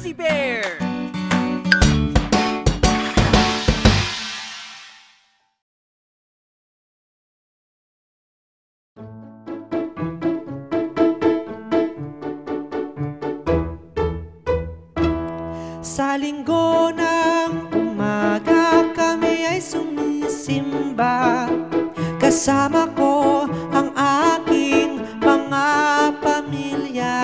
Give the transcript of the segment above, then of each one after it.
Fuzzy Bear! Sa linggo ng umaga kami ay sumisimba. Kasama ko ang aking mga pamilya.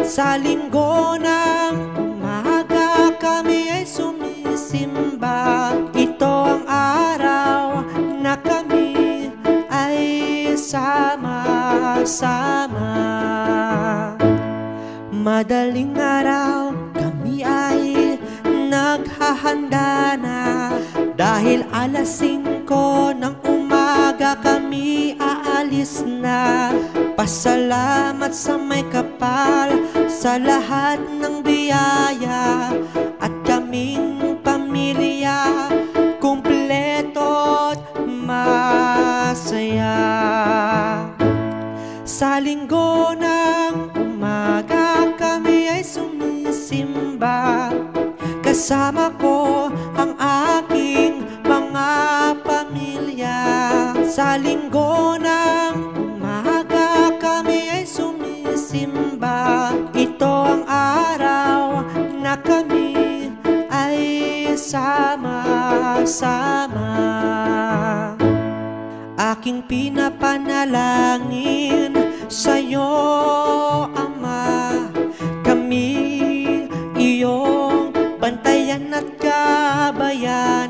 Sa linggo ng umaga kami ay sumisimba. Ito ang araw na kami ay sama-sama. Madaling araw kami ay naghahanda na. Dahil alas 5 ng umaga kami aalis na. Pasalamat sa may kapal sa lahat ng biyaya. At kaming pamilya kumpleto at masaya. Sa linggo ng umaga kami ay sumisimba. Kasama ko ang aking mga pamilya. Sa linggo ng umaga kami ay sumisimba. Ito ang araw na kami ay sama-sama. Aking pinapanalangin sa'yo, Ama, kami iyong bantayan at gabayan.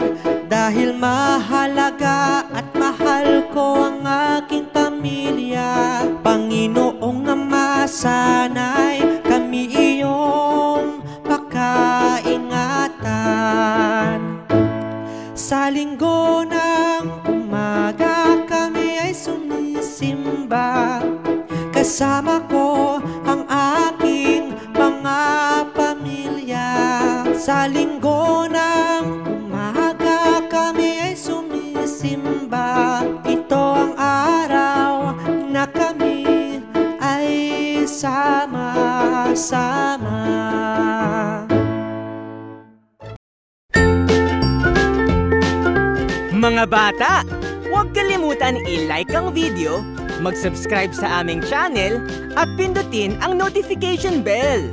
Dahil mahalaga at mahal ko ang aking pamilya. Panginoong Ama, sana'y kami iyong pakaingatan. Sa linggo ng umaga kami ay sumisimba. Kasama ko ang aking mga pamilya. Sa linggo ng umaga kami ay sumisimba. Ito ang araw na kami ay sama-sama. Mga bata, huwag kalimutan i-like ang video, mag-subscribe sa aming channel, at pindutin ang notification bell.